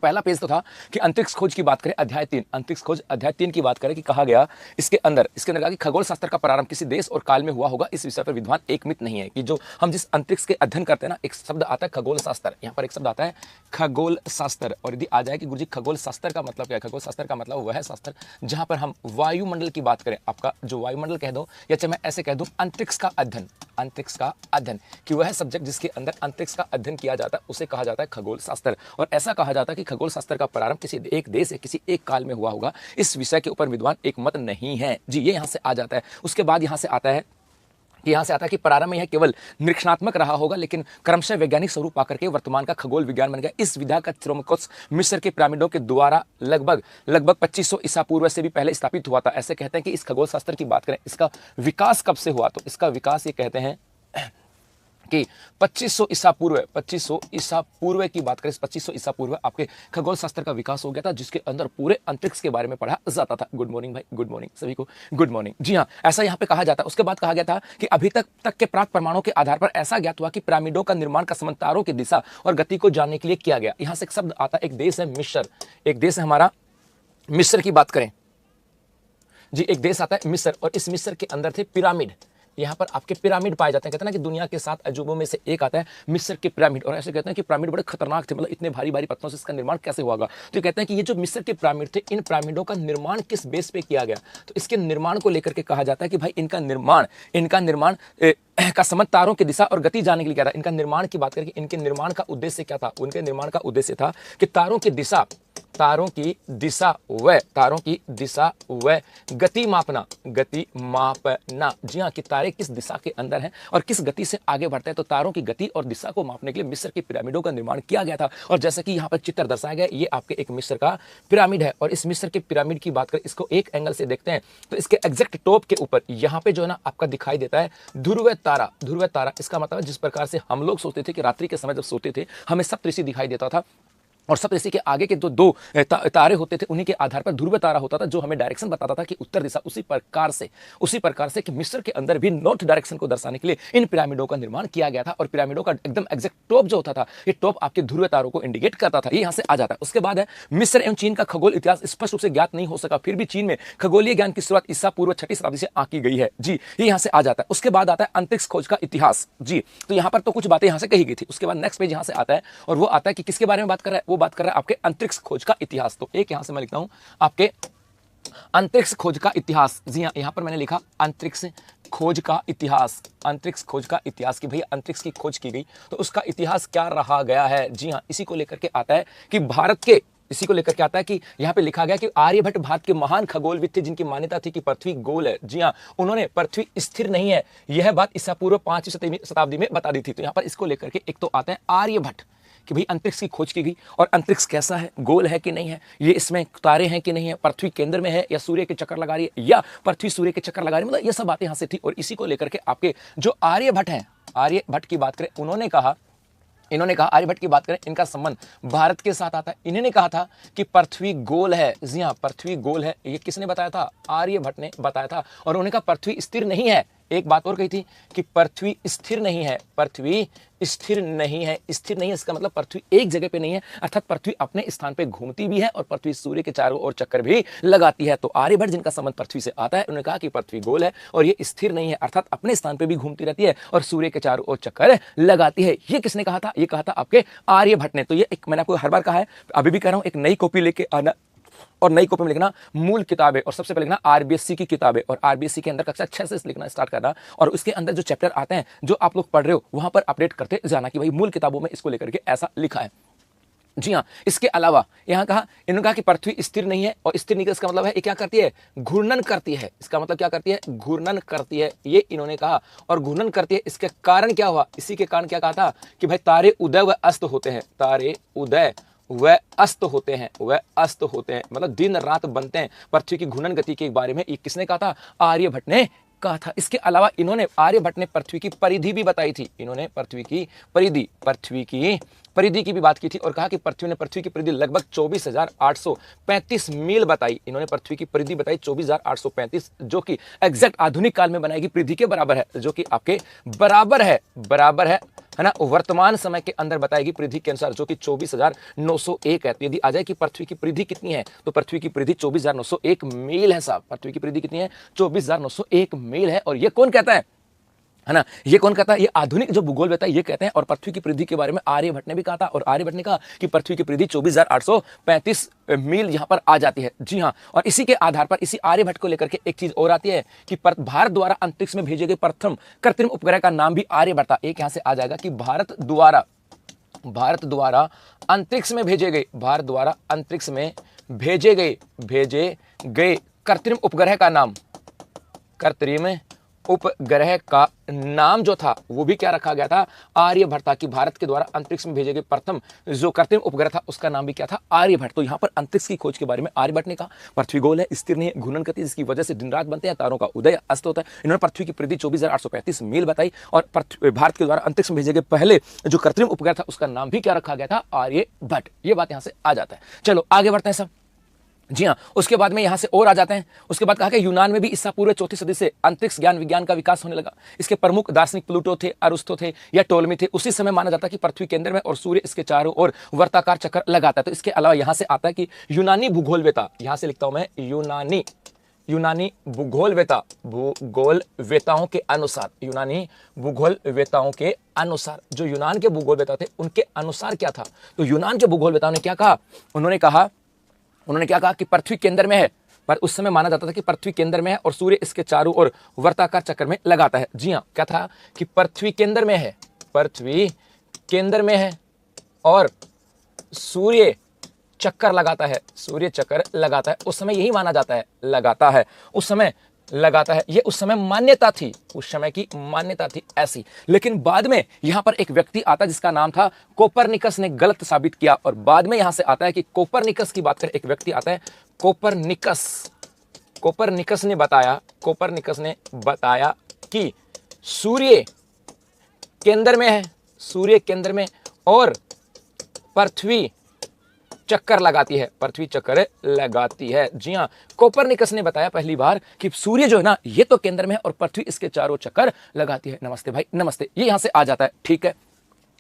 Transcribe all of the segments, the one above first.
पहला पेज तो था कि अंतरिक्ष खोज की बात करें अध्याय 3, अंतरिक्ष खोज अध्याय 3 की बात करें कि कहा गया इसके अंदर कहा कि खगोल शास्त्र का प्रारंभ किसी देश और काल में हुआ होगा। इस विषय पर विद्वान एकमत नहीं है कि जो हम जिस अंतरिक्ष के अध्ययन करते हैं ना, एक शब्द आता है खगोल शास्त्र, यहाँ पर एक शब्द आता है खगोल शास्त्र। और यदि आ जाए कि गुरुजी खगोल शास्त्र का मतलब क्या है, खगोल शास्त्र का मतलब वह शास्त्र जहां पर हम वायुमंडल की बात करें, आपका जो वायुमंडल कह दो या चाहे मैं ऐसे कह दूं अंतरिक्ष का अध्ययन, अंतरिक्ष का अध्ययन, कि वह सब्जेक्ट जिसके अंदर अंतरिक्ष का अध्ययन किया जाता है उसे कहा जाता है खगोल शास्त्र। और ऐसा कहा जाता है कि खगोल शास्त्र का प्रारंभ किसी एक देश या किसी एक काल में हुआ होगा। इस विषय के ऊपर विद्वान एक मत नहीं है जी, ये यहां से आ जाता है। उसके बाद यहां से आता है कि प्रारंभ में यह केवल निरीक्षणात्मक रहा होगा, लेकिन क्रमशः वैज्ञानिक स्वरूप पाकर के वर्तमान का खगोल विज्ञान बन गया। इस विधा का त्रयोमकोस मिस्र के पिरामिडों के द्वारा लगभग 2500 ईसा पूर्व से भी पहले स्थापित हुआ था। ऐसे कहते हैं कि इस खगोल शास्त्र की बात करें, इसका विकास कब से हुआ, तो इसका विकास ये कहते हैं कि 2500 ईसा पूर्व की बात करें, 2500 ईसा पूर्व आपके खगोल शास्त्र का विकास हो गया था, जिसके अंदर पूरे अंतरिक्ष के बारे में पढ़ा जाता था। गुड मॉर्निंग भाई, गुड मॉर्निंग सभी को, गुड मॉर्निंग। जी हाँ, ऐसा यहाँ पे कहा जाता है। उसके बाद कहा गया था कि अभी तक के प्राप्त प्रमाणों के आधार पर ऐसा ज्ञात हुआ कि पिरामिडों का निर्माण का संबंध तारों की दिशा और गति को जानने के लिए किया गया। यहाँ से एक शब्द आता है, एक देश है मिस्र, एक देश है हमारा मिस्र की बात करें जी, एक देश आता है मिस्र, और इस मिस्र के अंदर थे पिरामिड। यहाँ पर आपके पिरामिड पाए जाते हैं। कहते हैं ना कि दुनिया के 7 अजूबों में से एक आता है मिस्र के पिरामिड। और ऐसे कहते हैं कि पिरामिड बड़े खतरनाक थे, मतलब इतने भारी भारी पत्थरों से इसका निर्माण कैसे हुआ। तो कहते हैं कि ये जो मिस्र के पिरामिड थे, इन पिरामिडों का निर्माण किस बेस पे किया गया, तो इसके निर्माण को लेकर के कहा जाता है कि भाई इनका निर्माण का संबंध तारों की दिशा और गति जानने के लिए क्या था। इनका निर्माण की बात करके इनके निर्माण का उद्देश्य क्या था, उनके निर्माण का उद्देश्य था कि तारों की दिशा व गति मापना। जी हाँ, कि तारे किस दिशा के अंदर हैं और किस गति से आगे बढ़ते हैं, तो तारों की गति और दिशा को मापने के लिए मिस्र के पिरामिडों का निर्माण किया गया था। और जैसा कि यहाँ पर चित्र दर्शाया गया, ये आपके एक मिस्र का पिरामिड है। और इस मिस्र के पिरामिड की बात करें, इसको एक एंगल से देखते हैं तो इसके एग्जैक्ट टॉप के ऊपर यहाँ पे जो है ना आपका दिखाई देता है ध्रुव तारा। इसका मतलब है जिस प्रकार से हम लोग सोचते थे कि रात्रि के समय जब सोते थे हमें सप्तऋषि दिखाई देता था, और सप्तऋषि के आगे के जो 2 तारे होते थे उन्हीं के आधार पर ध्रुव तारा होता था, जो हमें डायरेक्शन बताता था कि उत्तर दिशा। उसी प्रकार से कि मिस्र के अंदर भी नॉर्थ डायरेक्शन को दर्शाने के लिए इन पिरामिडों का निर्माण किया गया था। और पिरामिडों का एकदम एग्जैक्ट टॉप जो होता था, ये टॉप आपके ध्रुव तारों को इंडिकेट करता था। ये यहाँ से आ जाता है। उसके बाद है मिस्र एवं चीन का खगोल इतिहास स्पष्ट रूप से ज्ञात नहीं हो सका, फिर भी चीन में खगोलीय ज्ञान की शुरुआत ईसा पूर्व 6वीं शताब्दी से आंकी गई है जी, ये यहाँ से आ जाता है। उसके बाद आता है अंतरिक्ष खोज का इतिहास जी, तो यहाँ पर तो कुछ बातें यहाँ से कही गई थी। उसके बाद नेक्स्ट पेज यहाँ से आता है, और वो आता है कि किसके बारे में बात कर रहा है, वो बात कर रहा है आपके अंतरिक्ष खोज का इतिहास। तो एक यहां से मैं लिखता हूं आपके अंतरिक्ष खोज का इतिहास। जी हां, यहां पर मैंने लिखा अंतरिक्ष खोज का इतिहास, अंतरिक्ष खोज का इतिहास कि भैया अंतरिक्ष की खोज की गई तो उसका इतिहास क्या रहा गया है। जी हां, इसी को लेकर के आता है कि कि यहाँ पे लिखा गया कि आर्यभट्ट भारत के महान खगोलविद थे, जिनकी मान्यता थी कि पृथ्वी गोल है। जी हाँ, उन्होंने पृथ्वी स्थिर नहीं है यह बात ईसा पूर्व 5वीं शताब्दी में बता दी थी। तो यहाँ पर इसको लेकर के एक तो आता है आर्यभट्ट कि भाई अंतरिक्ष की खोज की गई, और अंतरिक्ष कैसा है, गोल है कि नहीं है, ये इसमें तारे हैं कि नहीं है, पृथ्वी केंद्र में है या सूर्य के चक्कर लगा रही है, या पृथ्वी सूर्य के चक्कर लगा रही है, मतलब ये सब बातें यहाँ से थी। और इसी को लेकर के आपके जो आर्यभट्ट हैं, आर्यभट्ट की बात करें, इन्होंने कहा आर्यभट्ट की बात करें, इनका संबंध भारत के साथ आता है। इन्होंने कहा था कि पृथ्वी गोल है। जी हाँ, पृथ्वी गोल है। ये किसने बताया था, आर्यभट्ट ने बताया था। और उन्होंने कहा पृथ्वी स्थिर नहीं है। एक बात और कही थी कि पृथ्वी स्थिर नहीं है, स्थिर नहीं है इसका मतलब पृथ्वी एक जगह पे नहीं है, अर्थात पृथ्वी अपने स्थान पे घूमती भी है और पृथ्वी सूर्य के चारों ओर चक्कर भी लगाती है। तो आर्यभट्ट जिनका संबंध पृथ्वी से आता है, उन्होंने कहा कि पृथ्वी गोल है और ये स्थिर नहीं है, अर्थात अपने स्थान पे भी घूमती रहती है और सूर्य के चारों ओर चक्कर लगाती है। ये किसने कहा था, ये कहा था आपके आर्यभट्ट ने। तो ये एक मैंने आपको हर बार कहा है, अभी भी कह रहा हूं, एक नई कॉपी लेके आना और नई कॉपी में लिखना मूल किताबें, और सबसे पहले लिखना आरबीएससी की किताबें, और आरबीएससी के अंदर कक्षा 6 से लिखना स्टार्ट करना, और उसके अंदर जो चैप्टर आते हैं जो आप लोग पढ़ रहे हो वहां पर अपडेट करते जाना कि भाई मूल किताबों में इसको लेकर के ऐसा लिखा है। जी हाँ, इसके अलावा यहाँ कहा, इन्होंने कहा कि पृथ्वी स्थिर नहीं है, और स्थिर नहीं, इसका मतलब है ये क्या करती है, घूर्णन करती है। इसका मतलब क्या करती है, घूर्णन करती है, ये इन्होंने कहा। और घूर्णन करती है, इसके कारण क्या हुआ, इसी के कारण क्या कहा था कि भाई तारे उदय व अस्त होते हैं, तारे उदय वह अस्त होते हैं, मतलब दिन रात बनते हैं। पृथ्वी की घूर्णन गति के बारे में ये किसने कहा था, आर्यभट्ट ने कहा था। इसके अलावा आर्यभट्ट ने पृथ्वी की परिधि भी बताई थी। इन्होंने पृथ्वी की परिधि की भी बात की थी, और कहा कि पृथ्वी की परिधि लगभग 24,835 मील बताई। इन्होंने पृथ्वी की परिधि बताई 24,835, जो कि एग्जैक्ट आधुनिक काल में बनाएगी परिधि के बराबर है, जो कि आपके बराबर है है ना, वर्तमान समय के अंदर बताएगी परिधि के अनुसार, जो कि 24,901 है। तो यदि आ जाए कि पृथ्वी की परिधि कितनी है, तो पृथ्वी की परिधि 24,901 मील है साहब। पृथ्वी की परिधि कितनी है? 24,901 मील है। और ये कौन कहता है ना, ये कौन कहता है? ये आधुनिक जो भूगोलवेत्ता ये कहते हैं। और पृथ्वी की परिधि के बारे में आर्यभट्ट ने भी कहा था, और आर्यभट्ट ने कहा कि पृथ्वी की परिधि 24,835 मील यहां पर आ जाती है। जी हां, और इसी के आधार पर, इसी आर्यभट्ट को लेकर के एक चीज और आती है कि भारत द्वारा अंतरिक्ष में भेजे गए प्रथम कृत्रिम उपग्रह का नाम भी आर्यभट्ट था। एक यहां से आ जाएगा कि भारत द्वारा अंतरिक्ष में भेजे गए कृत्रिम उपग्रह का नाम जो था वो भी क्या रखा गया था? आर्यभट्ट था। कि भारत के द्वारा अंतरिक्ष में भेजे गए प्रथम जो कृत्रिम उपग्रह था उसका नाम भी क्या था? आर्यभट्ट। तो यहां पर अंतरिक्ष की खोज के बारे में आर्यभट्ट ने कहा। पृथ्वी गोल है, स्थिर नहीं है, घूर्णन करती है, जिसकी वजह से दिन रात बनते हैं, तारों का उदय अस्त होता है। इन्होंने पृथ्वी की परिधि 24,835 मील बताई। और भारत के द्वारा अंतरिक्ष में भेजे गए पहले जो कृत्रिम उपग्रह था उसका नाम भी क्या रखा गया था? आर्यभट्ट। ये बात यहां से आ जाता है। चलो आगे बढ़ते हैं सब। जी हाँ, उसके बाद में यहां से और आ जाते हैं। उसके बाद कहा कि यूनान में भी ईसा पूर्व 4वीं सदी से अंतरिक्ष ज्ञान विज्ञान का विकास होने लगा। इसके प्रमुख दार्शनिक प्लूटो थे, अरिस्टो थे या टोलमी थे। उसी समय माना जाता है कि पृथ्वी केंद्र में और सूर्य इसके चारों ओर वर्ताकार चक्कर लगाता है। तो इसके अलावा यहां से आता है कि यूनानी भूगोलवेत्ता, यहां से लिखता हूं मैं यूनानी भूगोलवेताओं के अनुसार, जो यूनान के भूगोलवेता थे उनके अनुसार क्या था? तो यूनान के भूगोलवेताओं ने क्या कहा? उन्होंने क्या कहा कि पृथ्वी केंद्र में है। पर उस समय माना जाता था कि पृथ्वी केंद्र में है और सूर्य इसके चारों ओर वर्ताकार चक्कर में लगाता है। जी हां, क्या था कि पृथ्वी केंद्र में है और सूर्य चक्कर लगाता है। उस समय यही माना जाता है, लगाता है। ये उस समय मान्यता थी, उस समय की मान्यता थी ऐसी। लेकिन बाद में यहां पर एक व्यक्ति आता जिसका नाम था कोपरनिकस ने गलत साबित किया। और बाद में यहां से आता है कि कोपरनिकस की बात करें, एक व्यक्ति आता है कोपरनिकस ने बताया कि सूर्य केंद्र में और पृथ्वी चक्कर लगाती है। जी हां, कोपरनिकस ने बताया पहली बार कि सूर्य जो है ना ये तो केंद्र में है और पृथ्वी इसके चारों चक्कर लगाती है। नमस्ते भाई, नमस्ते। ये यहां से आ जाता है, ठीक है।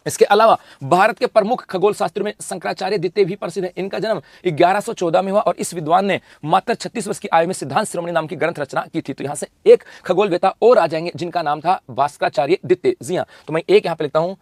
इसके अलावा भारत के प्रमुख खगोल शास्त्री में शंकराचार्य द्वितीय भी प्रसिद्ध है। इनका जन्म 1114 में हुआ और इस विद्वान ने मात्र 36 वर्ष की आयु में सिद्धांत शिरोमणि नाम की ग्रंथ रचना की थी। तो यहां से एक खगोलवेता और आ जाएंगे जिनका नाम था भास्कराचार्य द्वितीय। जी हां, तो मैं एक यहां पे लिखता हूं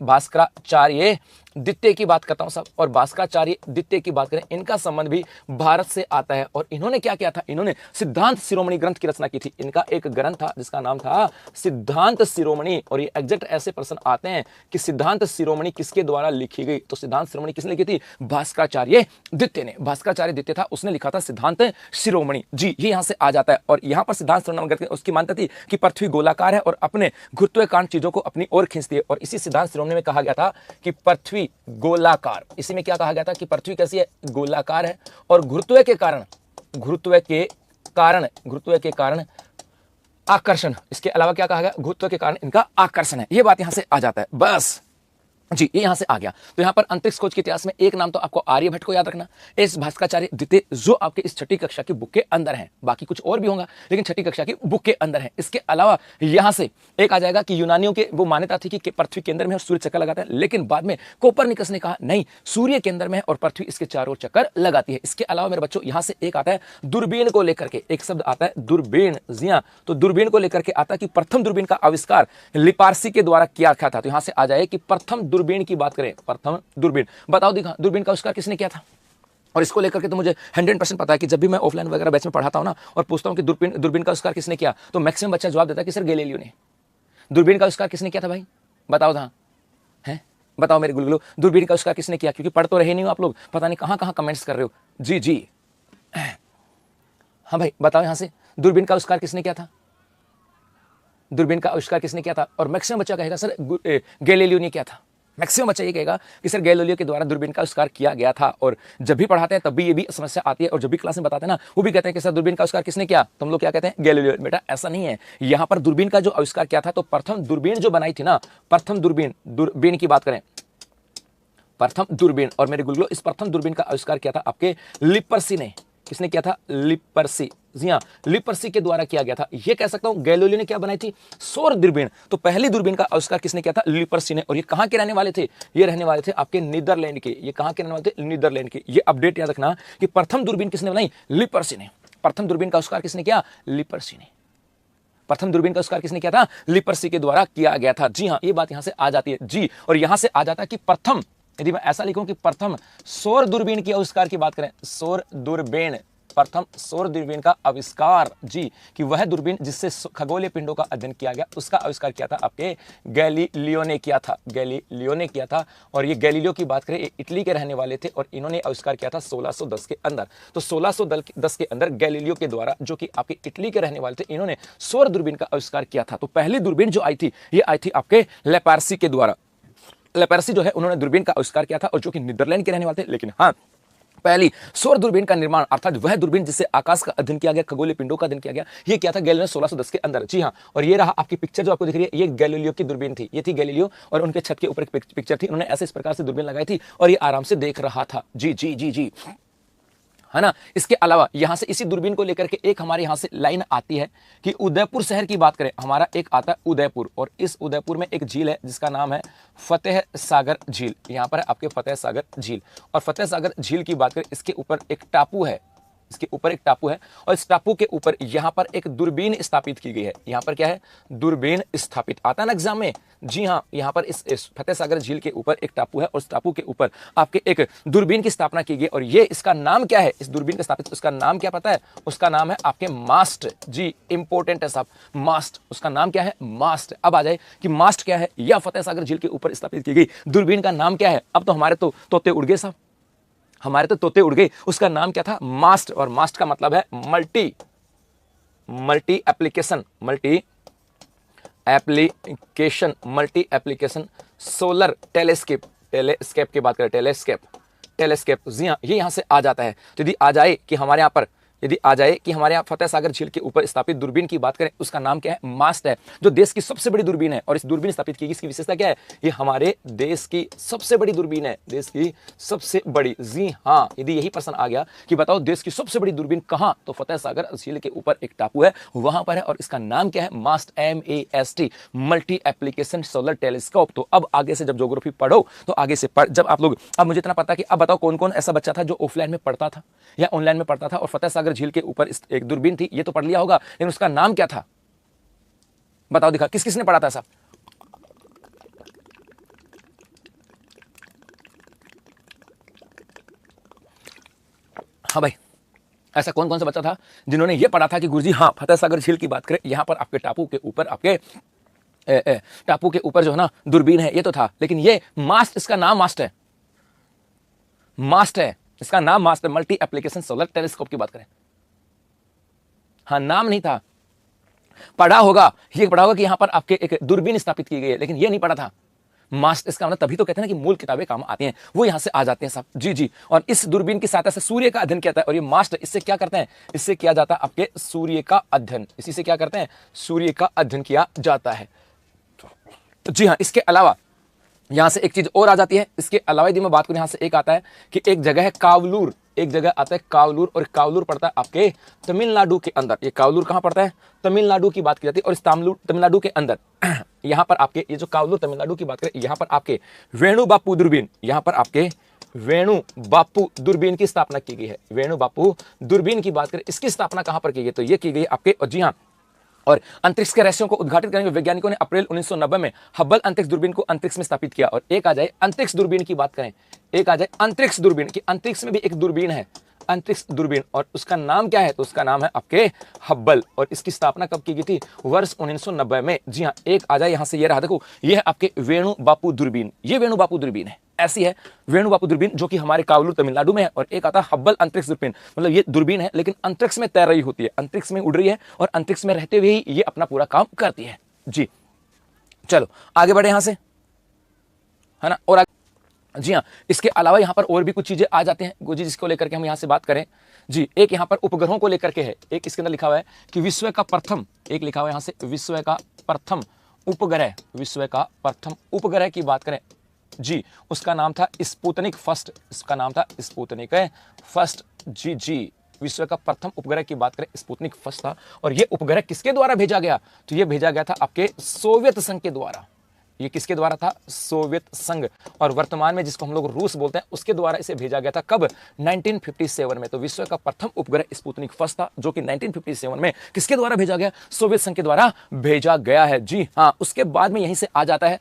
भास्कराचार्य द्वितीय की बात करता हूं सब। और भास्कराचार्य द्वितीय की बात करें, इनका संबंध भी भारत से आता है। और इन्होंने क्या किया था? इन्होंने सिद्धांत शिरोमणि ग्रंथ की रचना की थी। इनका एक ग्रंथ था जिसका नाम था सिद्धांत शिरोमणि। और ये एग्जैक्ट ऐसे प्रश्न आते हैं कि सिद्धांत शिरोमणि किसके द्वारा लिखी गई? तो सिद्धांत शिरोमणि किसने लिखी थी? भास्कराचार्य द्वितीय ने। भास्कराचार्य द्वितीय था, उसने लिखा था सिद्धांत शिरोमणि। जी, ये यहां से आ जाता है। और यहां पर सिद्धांत शिरोमणि उसकी मान्यता थी कि पृथ्वी गोलाकार है और अपने गुरुत्वाकर्षण चीजों को अपनी ओर खींचती है। और इसी सिद्धांत शिरोमणि में कहा गया था कि पृथ्वी गोलाकार, इसी में क्या कहा गया था कि पृथ्वी कैसी है? गोलाकार है। और गुरुत्व के कारण आकर्षण, इसके अलावा क्या कहा गया? गुरुत्व के कारण इनका आकर्षण है। यह बात यहां से आ जाता है बस। जी, ये यहां से आ गया। तो यहां पर अंतरिक्ष खोज के इतिहास में एक नाम तो आपको आर्यभट्ट को याद रखना, एस भास्कराचार्य द्वितीय, जो आपके इस छठी कक्षा की बुक के अंदर है। बाकी कुछ और भी होगा लेकिन छठी कक्षा की बुक के अंदर है। इसके अलावा यहां से एक आ जाएगा कि यूनानियों के वो मान्यता थी कि पृथ्वी केंद्र में और सूर्य चक्कर लगाता है। लेकिन बाद में कोपरनिकस ने कहा नहीं, सूर्य केंद्र में है और पृथ्वी इसके चारों ओर चक्कर लगाती है। इसके अलावा मेरे बच्चों यहां से एक आता है दूरबीन को लेकर के, एक शब्द आता है दूरबीन। जी हां, तो दूरबीन को लेकर के आता है कि प्रथम दूरबीन का आविष्कार लिपार्सी के द्वारा किया गया था। तो यहां से आ जाए कि प्रथम दूरबीन की बात करें, प्रथम दूरबीन बताओ दिखा, दूरबीन का आविष्कार किसने किया था? और इसको लेकर के तो मुझे 100% पता है कि जब भी मैं ऑफलाइन वगैरह बैच में पढ़ाता हूं ना और पूछता हूं कि दूरबीन का आविष्कार किसने किया, तो मैक्सिमम बच्चा जवाब देता है कि सर गैलीलियो ने। दूरबीन का आविष्कार किसने किया था भाई? बताओ था हैं, बताओ मेरे गुलगुलो, दूरबीन का आविष्कार किसने किया? क्योंकि पढ़ तो रहे नहीं हो आप लोग, पता नहीं कहां कहां कमेंट्स कर रहे हो। जी जी हाँ भाई, बताओ यहां से दूरबीन का आविष्कार किसने किया था? दूरबीन का आविष्कार किसने किया था? और मैक्सिमम बच्चा कहेगा सर गैलीलियो ने किया था। मैक्सिमम बच्चा ये कहेगा कि सर गैलीलियो के द्वारा दूरबीन का आविष्कार किया गया था। और जब भी पढ़ाते हैं तब भी ये भी समस्या आती है, और जब भी क्लास में बताते हैं ना वो भी कहते हैं कि सर दूरबीन का आविष्कार किसने किया? तुम लोग क्या कहते हैं? गैलीलियो। बेटा ऐसा नहीं है, यहाँ पर दूरबीन का जो आविष्कार किया था, तो प्रथम दूरबीन जो बनाई थी ना, प्रथम दूरबीन की बात करें, प्रथम दूरबीन, और मेरे गुलगुलो इस प्रथम दूरबीन का आविष्कार किया था आपके लिपर्सी ने। किसने किया था? लिपर्सी। जी हाँ, लिपर्सी के द्वारा किया गया था। ये कह सकता हूं गैलीलियो ने क्या बनाई थी? सौर दूरबीन। तो पहली दूरबीन का आविष्कार किसने किया था? लिपर्सी ने। और ये कहां के रहने वाले थे? ये रहने वाले थे आपके नीदरलैंड के। ये कहां के रहने वाले थे? नीदरलैंड के। ये अपडेट याद रखना कि प्रथम दूरबीन किसने बनाई? लिपर्सी ने। प्रथम दूरबीन का आविष्कार किसने किया? लिपर्सी ने। प्रथम दूरबीन का आविष्कार किसने किया था? लिपर्सी के द्वारा किया गया था। जी हाँ, ये बात यहां से आ जाती है जी। और यहां से आ जाता है कि प्रथम, यदि मैं ऐसा लिखूं कि प्रथम सौर दूरबीन के आविष्कार की बात करें, सौर दूरबीन, प्रथम सौर दूरबीन का आविष्कार जी, कि वह दूरबीन जिससे खगोलीय पिंडों का अध्ययन किया गया, उसका आविष्कार किया था आपके गैलीलियो ने किया था। गैलीलियो ने किया था। और ये गैलीलियो की बात करें, इटली के रहने वाले थे और इन्होंने आविष्कार किया था 1610 के अंदर। तो 1610 के अंदर गैलीलियो के द्वारा, जो कि आपके इटली के रहने वाले थे, इन्होंने सौर दूरबीन का आविष्कार किया था। तो पहली दूरबीन जो आई थी, ये आई थी आपके लेपार्सी के द्वारा। लेपार्सी जो है, उन्होंने दूरबीन का आविष्कार किया था और जो कि नीदरलैंड के रहने वाले थे। लेकिन हाँ, पहली सौर दूरबीन का निर्माण, अर्थात वह दूरबीन जिससे आकाश का अध्ययन किया गया, खगोलीय पिंडों का अध्ययन किया गया, ये क्या था? गैलीलियो ने 1610 के अंदर। जी हाँ, और ये रहा आपकी पिक्चर जो आपको दिख रही है, ये गैलीलियो की दूरबीन थी। ये थी गैलीलियो और उनके छत के ऊपर एक पिक्चर थी। उन्होंने ऐसे इस प्रकार से दूरबीन लगाई थी और ये आराम से देख रहा था। जी जी जी जी, है ना। इसके अलावा यहां से इसी दूरबीन को लेकर के एक हमारे यहां से लाइन आती है कि उदयपुर शहर की बात करें, हमारा एक आता है उदयपुर, और इस उदयपुर में एक झील है जिसका नाम है फतेह सागर झील। यहां पर है आपके फतेह सागर झील। और फतेह सागर झील की बात करें, इसके ऊपर एक टापू है, इसके ऊपर एक टापू है और इस टापू के ऊपर यहां पर एक दूरबीन स्थापित की गई है। यहां पर क्या है? दूरबीन स्थापित। आता है ना एग्जाम में। जी हां, यहां पर इस फतेह सागर झील के ऊपर एक टापू है और इस टापू के ऊपर आपके एक दूरबीन की स्थापना की गई। और ये इसका नाम क्या है? इस दूरबीन का स्थापित, उसका नाम क्या पता है? उसका नाम है आपके मास्ट। जी, इंपॉर्टेंट है साहब, मास्ट। उसका नाम क्या है? मास्ट। अब आ जाए कि मास्ट क्या है या फतेह सागर झील के ऊपर स्थापित की गई दूरबीन का नाम क्या है? अब तो हमारे तो तोते उड़ गए साहब, हमारे तो तोते उड़ गए। उसका नाम क्या था? मास्ट। और मास्ट का मतलब है multi application, multi application solar telescope. Telescope की बात करें, टेलीस्कोप। जी हाँ, ये यहां से आ जाता है। तो यदि आ जाए कि हमारे यहां पर, यदि आ जाए कि हमारे यहाँ फतेह सागर झील के ऊपर स्थापित दूरबीन की बात करें, उसका नाम क्या है? मास्ट है, जो देश की सबसे बड़ी दूरबीन है। और इस दूरबीन स्थापित की, इसकी विशेषता क्या है? ये हमारे देश की सबसे बड़ी दूरबीन है, देश की सबसे बड़ी। जी हाँ, यदि यही प्रश्न आ गया कि बताओ देश की सबसे बड़ी दूरबीन कहां, तो फतेह सागर झील के ऊपर एक टापू है, वहां पर है और इसका नाम क्या है? मास्ट, MAST, multi application solar telescope. तो अब आगे से जब ज्योग्राफी पढ़ो तो आगे से जब आप लोग, अब मुझे इतना पता कि अब बताओ कौन कौन ऐसा बच्चा था जो ऑफलाइन में पढ़ता था या ऑनलाइन में पढ़ता था और फतेह सागर झील के ऊपर एक दूरबीन थी, ये तो पढ़ लिया होगा, लेकिन उसका नाम क्या था? बताओ, दिखा, किस किसने पढ़ा था ऐसा? हाँ भाई, ऐसा कौन कौन सा बच्चा था जिन्होंने ये पढ़ा था कि गुरुजी हाँ, फतेह सागर झील की बात करें, यहां पर आपके टापू के ऊपर, आपके टापू के ऊपर जो है ना दूरबीन है, ये तो था। लेकिन ये मास्ट, इसका नाम मास्ट है, मास्ट है, इसका नाम मास्ट है, मल्टी एप्लीकेशन सोलर टेलीस्कोप की बात करें। हाँ, नाम नहीं था। पढ़ा होगा, ये पढ़ा होगा कि यहां पर आपके एक दूरबीन स्थापित की गई है, लेकिन ये नहीं पढ़ा था मास्ट। इसका मतलब तभी तो कहते हैं ना कि मूल किताबें काम आती हैं, वो यहां से आ जाते हैं सब। जी जी, और इस दूरबीन की सहायता से सूर्य का अध्ययन किया जाता है। और ये मास्ट, इससे क्या करते हैं? इससे किया जाता है आपके सूर्य का अध्ययन। इसी से क्या करते हैं? सूर्य का अध्ययन किया जाता है। जी हाँ, इसके अलावा यहां से एक चीज और आ जाती है। इसके अलावा यदि मैं बात करूं, यहां से एक आता है कि एक जगह है कावलूर, एक जगह आता है कावलूर, और कावलूर पड़ता है आपके तमिलनाडु के अंदर। ये कावलूर कहां पड़ता है? तमिलनाडु की बात की जाती है। और इस तमिलनाडु के अंदर यहां पर आपके, ये जो कावलूर तमिलनाडु की बात करें, यहां पर आपके वेणु बापू दूरबीन, यहां पर आपके वेणु बापू दूरबीन की स्थापना की गई है। वेणु बापू दूरबीन की बात करें, इसकी स्थापना कहां पर की गई? तो ये की गई आपके, जी हाँ, और अंतरिक्ष के रहस्यों को उद्घाटित करने में वैज्ञानिकों ने अप्रैल 1990 में हब्बल अंतरिक्ष दूरबीन को अंतरिक्ष में स्थापित किया। और एक आ जाए अंतरिक्ष दूरबीन की बात करें, एक आ जाए अंतरिक्ष दूरबीन की, अंतरिक्ष में भी एक दूरबीन है, अंतरिक्ष दूरबीन, और उसका नाम क्या है? तो उसका नाम है आपके हब्बल। और इसकी स्थापना कब की गई थी? वर्ष 1990 में। जी हाँ, एक आ जाए यहां से, ये रहा, देखो, ये है आपके वेणु बापू दूरबीन, ये वेणु बापू दूरबीन है, ऐसी है वेणु बापू दूरबीन, जो कि हमारे कावलूर तमिलनाडु में है। और एक आता है हब्बल अंतरिक्ष दूरबीन, मतलब ये दूरबीन है लेकिन अंतरिक्ष में तैर रही होती है, अंतरिक्ष में उड़ रही है और अंतरिक्ष में रहते हुए ही ये अपना पूरा काम करती है। जी, चलो आगे बढ़े यहां से, है ना। और जी हाँ, इसके अलावा यहां पर और भी कुछ चीजें आ जाते हैं जी, जिसको लेकर के हम यहां से बात करें। जी, एक यहां पर उपग्रहों को लेकर के है, एक इसके अंदर लिखा हुआ है कि विश्व का प्रथम, एक लिखा हुआ है यहां से विश्व का प्रथम उपग्रह, विश्व का प्रथम उपग्रह की बात करें जी, उसका नाम था स्पुतनिक फर्स्ट, इसका नाम था स्पुतनिक फर्स्ट। जी जी, विश्व का प्रथम उपग्रह की बात करें स्पुतनिक फर्स्ट था। और ये उपग्रह किसके द्वारा भेजा गया? तो ये भेजा गया था आपके सोवियत संघ के द्वारा। ये किसके द्वारा था? सोवियत संघ। और वर्तमान में जिसको हम लोग रूस बोलते हैं उसके द्वारा इसे भेजा गया था। कब? 1957 में। तो विश्व का प्रथम उपग्रह स्पुतनिक फर्स्ट था जो कि 1957 में किसके द्वारा भेजा गया? सोवियत संघ के द्वारा भेजा गया है। जी हाँ। उसके बाद में यहीं से आ जाता है,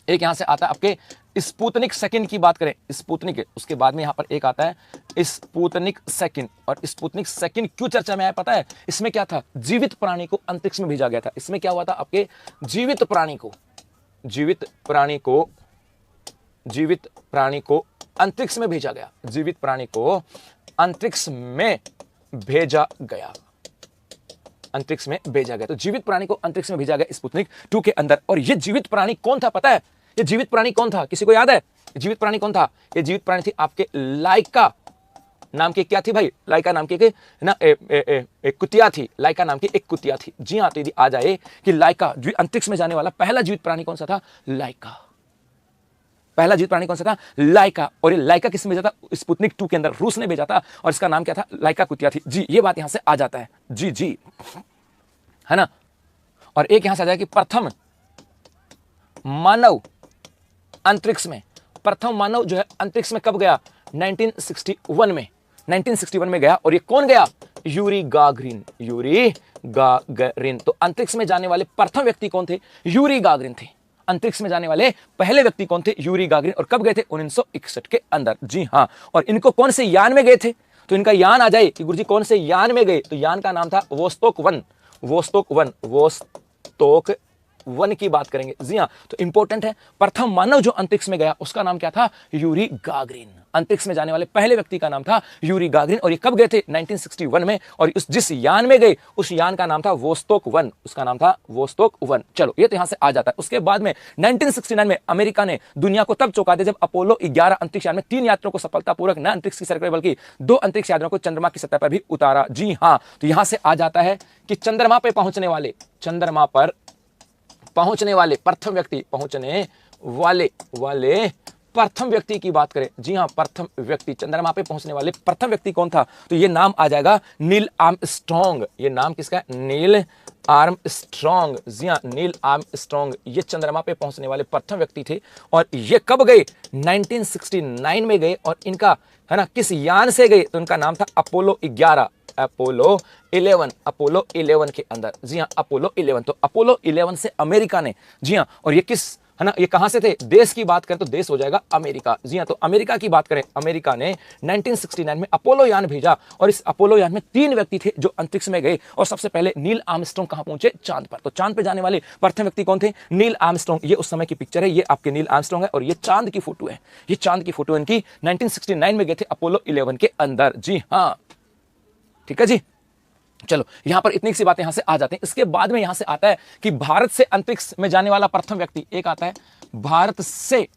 एक यहां से आता है आपके स्पुतनिक सेकंड की बात करें, स्पुतनिक, उसके बाद में यहां पर एक आता है स्पुतनिक सेकंड। और स्पुतनिक सेकंड क्यों चर्चा में आया पता है? इसमें क्या था? जीवित प्राणी को अंतरिक्ष में भेजा गया था। इसमें क्या हुआ था? आपके जीवित प्राणी को अंतरिक्ष में भेजा गया। जीवित प्राणी को अंतरिक्ष में भेजा गया। अंतरिक्ष में भेजा गया। तो जीवित प्राणी को अंतरिक्ष में भेजा गया स्पुतनिक 2 के अंदर। और ये जीवित प्राणी कौन था पता है? ये जीवित प्राणी कौन था? किसी को याद है? जीवित प्राणी कौन था? ये जीवित प्राणी थी आपके लाइका नाम की, क्या थी भाई? लाइका नाम की ना एक कुतिया थी। लाइका नाम की एक कुतिया थी। जी हाँ। तो यदि आ जाए कि लाइका अंतरिक्ष में जाने वाला पहला जीवित प्राणी कौन सा था? लाइका। पहला जीवित प्राणी कौन सा था? लाइका। और ये लाइका किसने भेजा था? स्पुतनिक 2 के अंदर रूस ने भेजा था और इसका नाम क्या था? लाइका कुतिया थी। जी ये बात यहां से आ जाता है। जी जी है ना। और एक यहां से आ जाए कि प्रथम मानव अंतरिक्ष में, प्रथम मानव जो है अंतरिक्ष में कब गया? 1961 में। 1961 में गया। और ये कौन गया? Yuri Gagarin. Yuri Gagarin. तो अंतरिक्ष में जाने वाले प्रथम व्यक्ति कौन थे? यूरी गागरिन थे। अंतरिक्ष में जाने वाले पहले व्यक्ति कौन थे? Yuri Gagarin. और कब गए थे? 1961 के अंदर। जी हाँ। और इनको कौन से यान में गए थे? तो इनका यान आ जाए कि गुरुजी कौन से यान में गए? तो यान का नाम था वोस्तोक 1। वोस्तोक 1 की बात करेंगे। जी हाँ। तो इंपॉर्टेंट है, प्रथम मानव जो अंतरिक्ष में गया उसका नाम क्या था? Yuri Gagarin. अंतरिक्ष में जाने वाले पहले व्यक्ति का नाम था यूरी गागरिन। और ये कब गए थे? 1961 में। और जिस यान में गए उस यान का नाम था वोस्तोक 1। उसका नाम था वोस्तोक 1। चलो ये तो यहां से आ जाता है। उसके बाद में 1969 में अमेरिका ने दुनिया को तब चौंका दिया जब अपोलो 11 अंतरिक्ष यान में 3 यात्रियों को सफलतापूर्वक न अंतरिक्ष की सड़क बल्कि 2 अंतरिक्ष यात्रियों को चंद्रमा की सतह पर भी उतारा। जी हाँ। तो यहां से आ जाता है कि चंद्रमा पर पहुंचने वाले प्रथम व्यक्ति की बात करें। जी हां। प्रथम व्यक्ति, चंद्रमा पे पहुंचने वाले प्रथम व्यक्ति कौन था? तो ये नाम आ जाएगा नील आर्मस्ट्रॉन्ग। ये नाम किसका है? Neil Armstrong. जी हां। नील आर्मस्ट्रॉन्ग ये चंद्रमा पे पहुंचने वाले प्रथम व्यक्ति थे। और ये कब गए? 1969 में गए। और इनका है ना किस यान से गए? तो इनका नाम था अपोलो 11, अपोलो 11 के अंदर। जी हाँ। अपोलो 11। तो अपोलो 11 से अमेरिका ने, जी हाँ। और ये किस है ना, ये कहां से थे? देश की बात करें तो देश हो जाएगा अमेरिका। जी हाँ। तो अमेरिका की बात करें, अमेरिका ने 1969 में अपोलो यान भेजा। और इस अपोलो यान में 3 व्यक्ति थे जो अंतरिक्ष में गए। और सबसे पहले नील आर्मस्ट्रॉन्ग कहां पहुंचे? चांद पर। तो चांद पे जाने वाले प्रथम व्यक्ति कौन थे? Neil Armstrong. ये उस समय की पिक्चर है, ये आपके नील आर्मस्ट्रॉन्ग है। और ये चांद की फोटो है। ये चांद की फोटो इनकी 1969 में गए थे अपोलो 11 के अंदर। जी हाँ। ठीक है जी। चलो यहां पर इतनी सी बातें यहां से आ जाते हैं। इसके बाद में यहां से आता है कि भारत से अंतरिक्ष में जाने वाला प्रथम व्यक्ति, एक आता है भारत से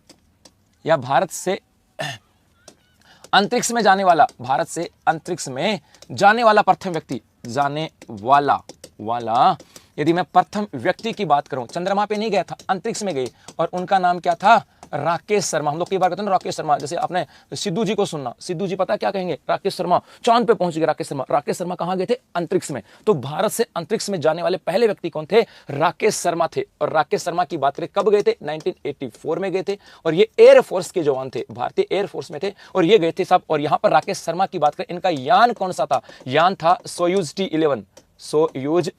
अंतरिक्ष में जाने वाला, भारत से अंतरिक्ष में जाने वाला प्रथम व्यक्ति, जाने वाला यदि मैं प्रथम व्यक्ति की बात करूं, चंद्रमा पे नहीं गया था, अंतरिक्ष में गए। और उनका नाम क्या था? राकेश शर्मा। हम लोग कई बार कहते हैं ना राकेश शर्मा, जैसे आपने सिद्धू जी को सुनना, सिद्धू जी पता क्या कहेंगे? राकेश शर्मा चांद पे पहुंच गए। राकेश शर्मा, राकेश शर्मा कहां गए थे? अंतरिक्ष में। तो भारत से अंतरिक्ष में जाने वाले पहले व्यक्ति कौन थे? राकेश शर्मा थे। और राकेश शर्मा की बात करें कब गए थे? 1984 में गए थे। और ये एयरफोर्स के जवान थे, भारतीय एयरफोर्स में थे। और ये गए थे सब। और यहां पर राकेश शर्मा की बात करें, इनका यान कौन सा था? यान था सोयूज T11। Soyuz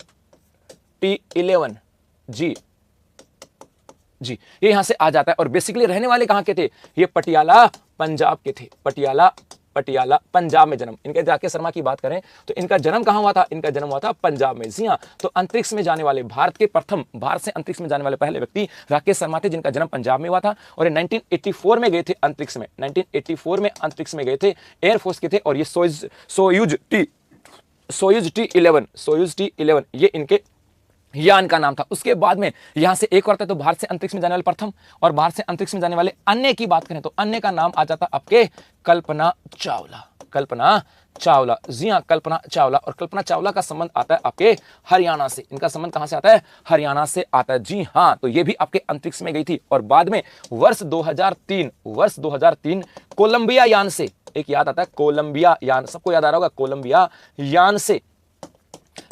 T11। जी ये यहां से आ जाता है। और बेसिकली रहने वाले कहां के थे? ये पटियाला पंजाब के थे। पटियाला पंजाब में जन्म। इनके राकेश शर्मा की बात करें तो इनका जन्म कहां हुआ था? इनका जन्म हुआ था पंजाब में। जी हां। तो अंतरिक्ष में जाने वाले भारत से अंतरिक्ष में जाने वाले पहले व्यक्ति राकेश शर्मा थे, जिनका जन्म पंजाब में हुआ था। और 1984 में गए थे अंतरिक्ष में। 1984 में अंतरिक्ष में गए थे, एयरफोर्स के थे। और ये सोयूज T11 ये इनके यान का नाम था। उसके बाद में यहां से एक और था, तो भारत से अंतरिक्ष में जाने वाले प्रथम और भारत से अंतरिक्ष में जाने वाले अन्य की बात करें तो अन्य का नाम आ जाता आपके कल्पना चावला। जी हां। कल्पना चावला। और कल्पना चावला का संबंध आता है आपके हरियाणा से। इनका संबंध कहां से आता है? हरियाणा से आता है। जी हां। तो ये भी आपके अंतरिक्ष में गई थी। और बाद में वर्ष 2003 कोलंबिया यान से एक याद आता है कोलंबिया यान, सबको याद आ रहा होगा कोलंबिया यान से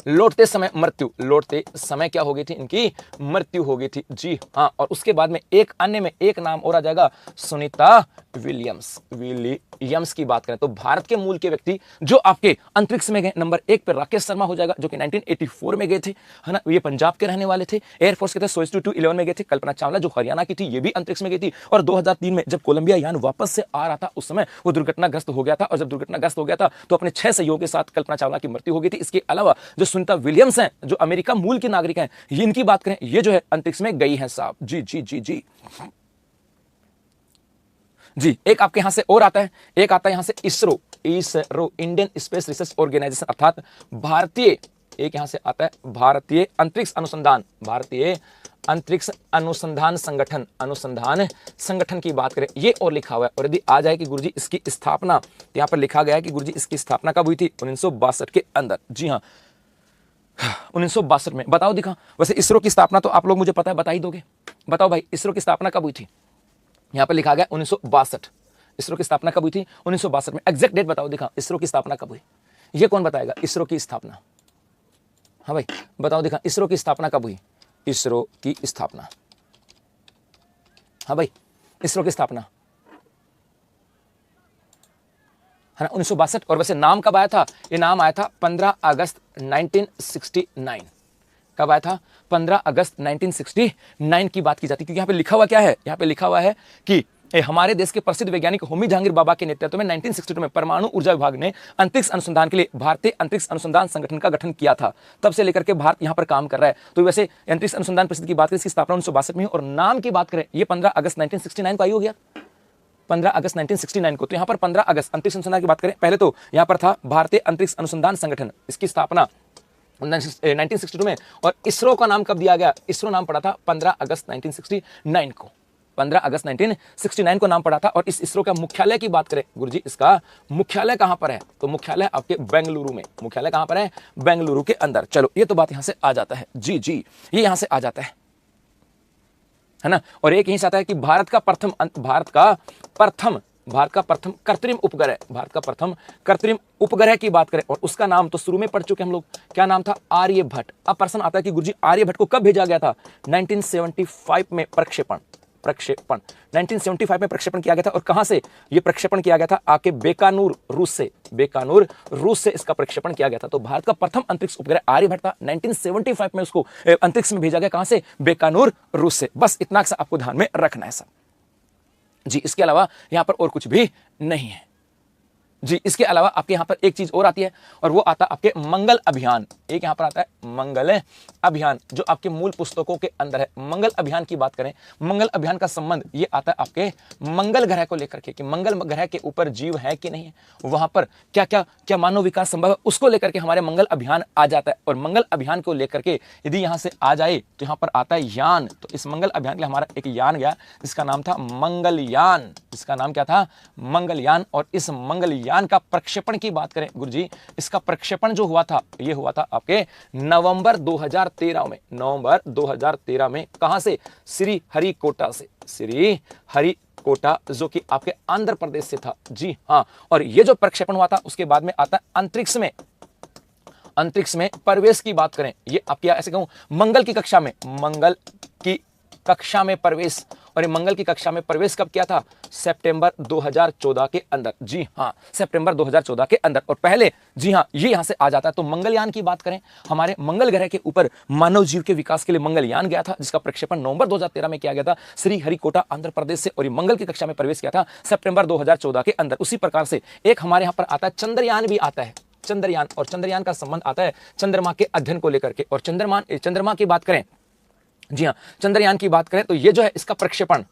लौटते समय मृत्यु, लौटते समय क्या हो गई थी, इनकी मृत्यु हो गई थी। जी हाँ, और उसके बाद में एक अन्य में एक नाम और आ जाएगा, सुनीता विलियम्स। विलियम्स की बात करें तो भारत के मूल के व्यक्ति जो आपके अंतरिक्ष में गए, नंबर 1 पे राकेश शर्मा हो जाएगा, जो कि 1984 में गए थे, है ना, ये पंजाब के रहने वाले थे। एयरफोर्स के थे, सोइस 211 में गए थे। कल्पना चावला जो हरियाणा की थी, ये भी अंतरिक्ष में गई थी। और 2003 में जब कोलंबिया यान वापस से आ रहा था, उस समय वो दुर्घटनाग्रस्त हो गया था, और जब दुर्घटनाग्रस्त हो गया था तो अपने 6 सहयोगियों के साथ कल्पना चावला की मृत्यु हो गई थी। इसके अलावा जो सुनीता विलियम्स हैं, जो अमेरिका मूल के नागरिक हैं, ये इनकी बात करें, ये जो है अंतरिक्ष में गई हैं साहब। जी जी जी जी जी। एक आपके यहां से और आता है, एक आता है यहां से ISRO, ISRO Indian Space Research Organisation, अर्थात भारतीय, एक यहां से आता है भारतीय अंतरिक्ष अनुसंधान, भारतीय अंतरिक्ष अनुसंधान संगठन, अनुसंधान संगठन की बात करें, ये और लिखा हुआ है। और यदि आ जाए कि गुरुजी इसकी स्थापना, तो यहां पर लिखा गया है कि गुरुजी इसकी स्थापना कब हुई थी, 1962 के अंदर। जी हाँ, 1962 में। बताओ दिखा, वैसे इसरो की स्थापना तो आप लोग मुझे पता है, बता ही दोगे। बताओ भाई, इसरो की स्थापना कब हुई थी? यहां पर लिखा गया 1962। इसरो की स्थापना कब हुई थी? 1962 में। एग्जैक्ट डेट बताओ दिखा, इसरो की स्थापना कब हुई? ये कौन बताएगा? इसरो की स्थापना, हाँ भाई बताओ दिखा, इसरो की स्थापना कब हुई? इसरो की स्थापना, हाँ भाई, इसरो की स्थापना है ना, 1962। और वैसे नाम कब आया था? ये नाम आया था 15 अगस्त 1969। कब आया था? 15 अगस्त 1969 की बात की जाती है, क्योंकि यहाँ पे लिखा हुआ क्या है? यहाँ पे लिखा हुआ है कि हमारे देश के प्रसिद्ध वैज्ञानिक होमी जहांगीर बाबा के नेतृत्व में 1962 में परमाणु ऊर्जा विभाग ने अंतरिक्ष अनुसंधान के लिए भारतीय अंतरिक्ष अनुसंधान संगठन का गठन किया था। तब से लेकर के भारत यहां पर काम कर रहा है। तो वैसे अंतरिक्ष अनुसंधान परिषद की बात करें, इसकी स्थापना 1962 में हुई, और नाम की बात करें, ये 15 अगस्त 1969 को आई हो गया, 15 अगस्त 1969 को। तो यहां पर 15 अगस्त अंतरिक्ष अनुसंधान की बात करें, पहले तो यहां पर था भारतीय अंतरिक्ष अनुसंधान संगठन, इसकी स्थापना 1962 में। और इसरो का नाम कब दिया गया? इसरो नाम पड़ा था 15 अगस्त 1969 को, 15 अगस्त 1969 को नाम पड़ा था। और इस इसरो का मुख्यालय की बात करें गुरुजी, इसका मुख्यालय कहां पर है? तो मुख्यालय आपके बेंगलुरु में। मुख्यालय कहां पर है? बेंगलुरु के अंदर। चलो, ये तो बात यहां से आ जाता है। जी जी, ये यहां से आ जाता है ना। और एक यहीं से आता है कि भारत का प्रथम कृत्रिम उपग्रह, भारत का प्रथम कृत्रिम उपग्रह की बात करें, और उसका नाम तो शुरू में पढ़ चुके हम लोग, क्या नाम था? आर्यभट्ट। अब प्रश्न आता है कि गुरुजी आर्यभट्ट को कब भेजा गया था? 1975 में प्रक्षेपण 1975 में प्रक्षेपण किया गया था। और कहां से यह प्रक्षेपण किया गया था? आके बेकानूर, रूस से, बेकानूर रूस से इसका प्रक्षेपण किया गया था। तो भारत का प्रथम अंतरिक्ष उपग्रह आर्यभट्ट था, 1975 में उसको अंतरिक्ष में भेजा गया। कहां से? बेकानूर रूस से। बस इतना सा आपको ध्यान में रखना है सब जी। इसके अलावा यहां पर और कुछ भी नहीं है जी। इसके अलावा आपके यहां पर एक चीज और आती है, और वो आता है आपके मंगल अभियान। एक यहां पर आता है मंगल अभियान, जो आपके मूल पुस्तकों के अंदर है। मंगल अभियान की बात करें, मंगल अभियान का संबंध ये आता है आपके मंगल ग्रह को लेकर के, कि मंगल ग्रह के ऊपर जीव है कि नहीं है, वहां पर क्या क्या क्या मानव विकास संभव है, उसको लेकर के हमारे मंगल अभियान आ जाता है। और मंगल अभियान को लेकर के यदि यहां से आ जाए तो यहां पर आता है यान। तो इस मंगल अभियान के लिए हमारा एक यान गया, जिसका नाम था मंगलयान। इसका नाम क्या था? मंगलयान। और इस मंगलयान का प्रक्षेपण की बात करें गुरुजी, इसका प्रक्षेपण जो हुआ था, ये हुआ था आपके नवंबर 2013 में। नवंबर 2013 में कहां से? श्रीहरिकोटा से। श्रीहरिकोटा, जो कि आपके आंध्र प्रदेश से था। जी हां। और ये जो प्रक्षेपण हुआ था, उसके बाद में आता है अंतरिक्ष में प्रवेश की बात करें, ये आपके ऐसे कहूं मंगल की कक्षा में प्रवेश। और ये मंगल की कक्षा में प्रवेश कब किया था? सितंबर 2014 के अंदर। जी हां, सितंबर 2014 के अंदर। और पहले, जी हां, ये यहां से आ जाता है। तो मंगलयान की बात करें, हमारे मंगल ग्रह के ऊपर मानव जीव के विकास के लिए मंगलयान गया था, जिसका प्रक्षेपण नवंबर 2013 में किया गया था श्रीहरिकोटा आंध्र प्रदेश से। और ये मंगल की कक्षा में प्रवेश किया था सितंबर 2014 के अंदर। उसी प्रकार से एक हमारे यहां पर आता है चंद्रयान भी आता है, चंद्रयान। और चंद्रयान का संबंध आता है चंद्रमा के अध्ययन को लेकर के। और चंद्रमा की बात करें, जी हां, चंद्रयान की बात करें तो ये जो है इसका प्रक्षेपण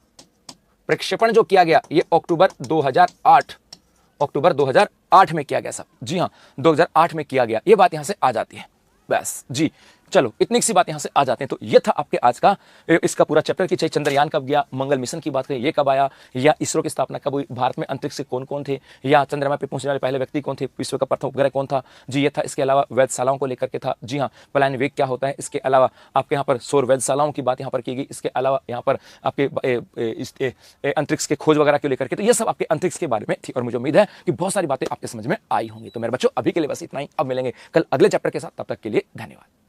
जो किया गया, ये अक्टूबर 2008 में किया गया सब। जी हां, 2008 में किया गया। ये बात यहां से आ जाती है बस जी। चलो इतनी सी बात यहां से आ जाते हैं। तो ये था आपके आज का इसका पूरा चैप्टर कि चाहे चंद्रयान कब गया, मंगल मिशन की बात करें ये कब आया, या इसरो की स्थापना कब हुई, भारत में अंतरिक्ष से कौन कौन थे, या चंद्रमा पे पहुंचने वाले पहले व्यक्ति कौन थे, विश्व का प्रथम उपग्रह कौन था जी, ये था। इसके अलावा वेधशालाओं को लेकर के था जी हाँ, पलायन वेग क्या होता है। इसके अलावा आपके यहाँ पर सौर वेधशालाओं की बात यहाँ पर की गई। इसके अलावा यहाँ पर आपके अंतरिक्ष के खोज वगैरह को लेकर के, तो ये सब आपके अंतरिक्ष के बारे में थी। और मुझे उम्मीद है कि बहुत सारी बातें आपके समझ में आई होंगी। तो मेरे बच्चों अभी के लिए बस इतना ही, अब मिलेंगे कल अगले चैप्टर के साथ, तब तक के लिए धन्यवाद।